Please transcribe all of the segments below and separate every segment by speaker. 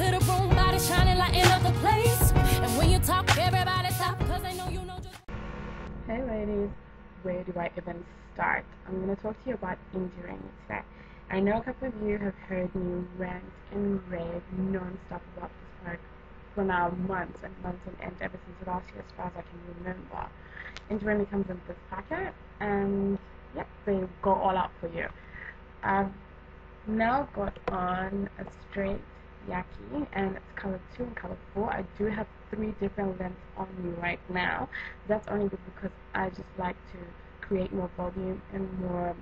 Speaker 1: to the room, body shining, lighting up the place. And when you talk, everybody stop, cause they know you know just.
Speaker 2: Hey ladies, where do I even start? I'm going to talk to you about Indi Remi today. I know a couple of you have heard me rant and rave non-stop about this product for now months and months on end, ever since last year as far as I can remember. Indi Remi comes in this packet and yeah, they go all out for you. I've now got on a straight Yaki and it's color 2 and color 4. I do have 3 different lengths on me right now. That's only because I just like to create more volume and more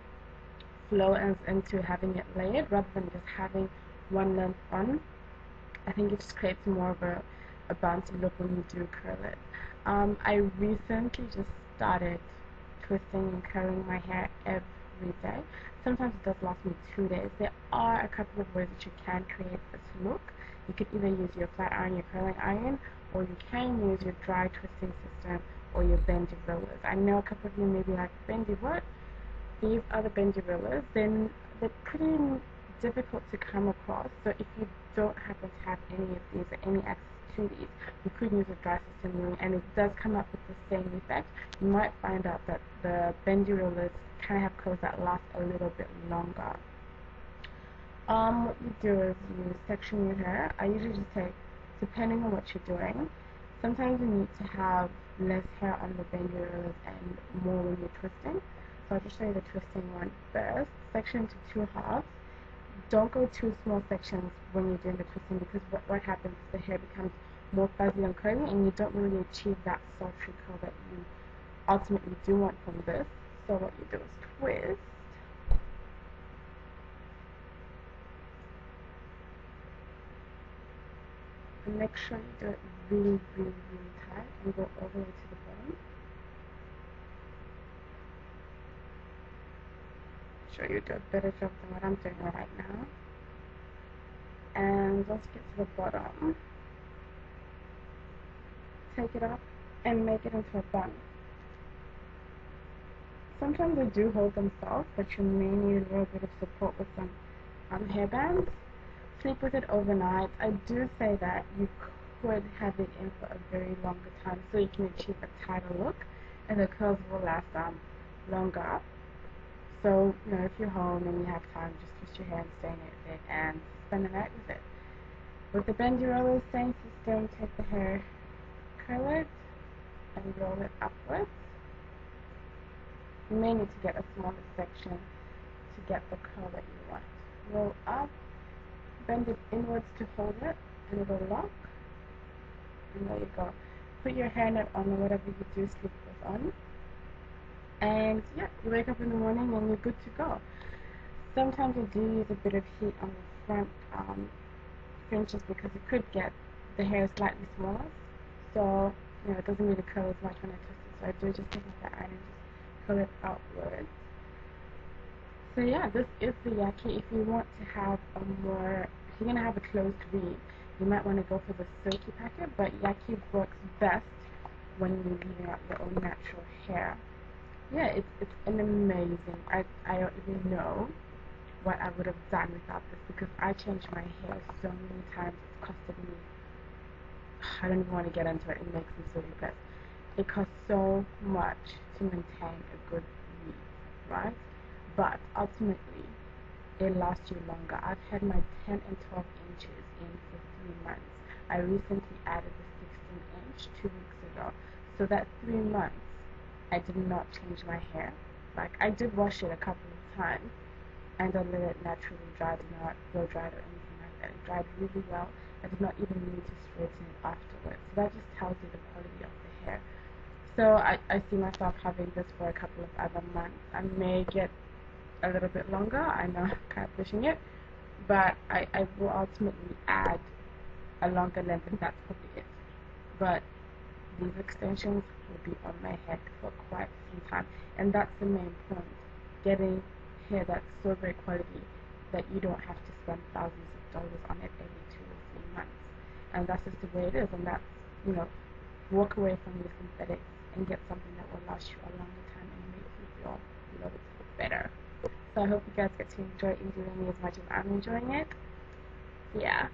Speaker 2: flow into having it layered rather than just having one length on. I think it just creates more of a bouncy look when you do curl it. I recently just started twisting and curling my hair every day. Sometimes it does last me 2 days. There are a couple of ways that you can create this look. You could either use your flat iron, your curling iron, or you can use your dry twisting system or your bendy rollers. I know a couple of you may be like, bendy what? These are the bendy rollers. Then they're pretty difficult to come across. So if you don't happen to have any of these or any access to these, you could use a dry system and it does come up with the same effect. You might find out that the bendy rollers kind of have curls that last a little bit longer. What you do is you section your hair. I usually just take, depending on what you're doing, sometimes you need to have less hair on the bendy rollers and more when you're twisting. So I'll just show you the twisting one first. Section into 2 halves. Don't go too small sections when you're doing the twisting because what happens is the hair becomes more fuzzy and curly and you don't really achieve that sultry curl that you ultimately do want from this. So what you do is twist. And make sure you do it really, really, really tight and go all the way to the bottom. Sure you do a better job than what I'm doing right now. And once you get to the bottom, take it up and make it into a bun. Sometimes they do hold themselves, but you may need a little bit of support with some hairbands. Sleep with it overnight. I do say that you could have it in for a very longer time so you can achieve a tighter look and the curls will last longer. So, you know, if you're home and you have time, just twist your hair and stain it a bit and spend the night with it. With the bendy rollers, same system, take the hair, curl it, and roll it upwards. You may need to get a smaller section to get the curl that you want. Roll up, bend it inwards to hold it, and it will lock. And there you go. Put your hairnet on or whatever you do sleep with on. And yeah, you wake up in the morning and you're good to go. Sometimes you do use a bit of heat on the front fringes because it could get the hair slightly smaller. So, you know, it doesn't really curl as much when I twist it. So I do just take off the iron and just curl it outwards. So yeah, this is the Yaki. If you want to have a more, if you're going to have a closed weave, you might want to go for the silky packet, but Yaki works best when you're leaving out your own natural hair. Yeah, it's an amazing, I don't even know what I would have done without this because I changed my hair so many times. It's costed me, I don't even want to get into it, it makes me so depressed. It costs so much to maintain a good weave, right? But ultimately, it lasts you longer. I've had my 10 and 12 inches in for 3 months. I recently added the 16 inch 2 weeks ago. So that 3 months, I did not change my hair. Like, I did wash it a couple of times, and I let it naturally dry, did not blow dried or anything like that. It dried really well. I did not even need to straighten it afterwards. So that just tells you the quality of the hair. So I see myself having this for a couple of other months. I may get a little bit longer. I know I'm kind of pushing it, but I will ultimately add a longer length, and that's probably it. But these extensions will be on my head for quite some time, and that's the main point, getting hair that's so great quality that you don't have to spend thousands of dollars on it every 2 or 3 months. And that's just the way it is, and that's, you know, walk away from your synthetics and get something that will last you a longer time and make you feel loads better. So I hope you guys get to enjoy Indi Remi as much as I'm enjoying it. Yeah.